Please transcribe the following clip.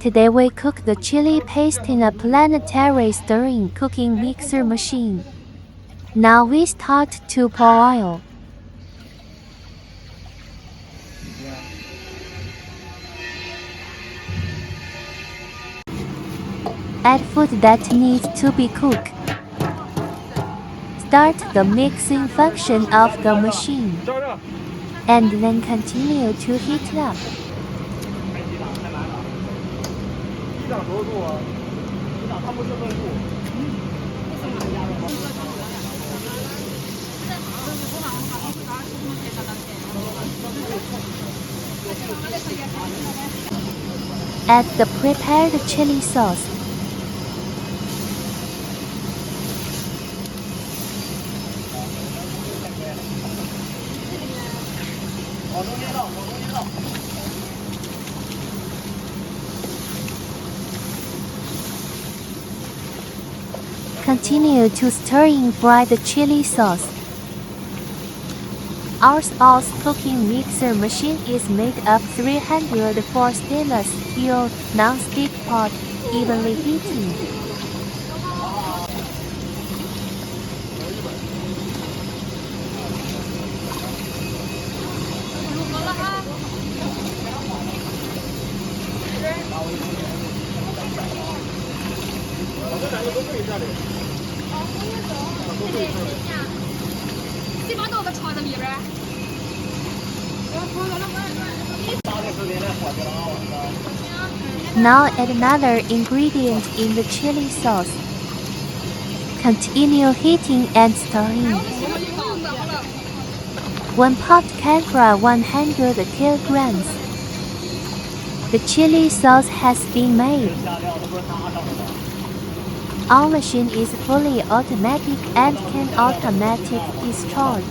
Today we cook the chili paste in a planetary stirring cooking mixer machine. Now we start to pour oil. Add food that needs to be cooked. Start the mixing function of the machine, and then continue to heat up. Add the prepared chili sauce. Continue to fry the chili sauce. Our sauce cooking mixer machine is made of 304 stainless steel non-stick pot, evenly heating. Now add another ingredient in the chili sauce. Continue heating and stirring. One pot can fry 100 kilograms. The chili sauce has been made. Our machine is fully automatic and can automatic discharge.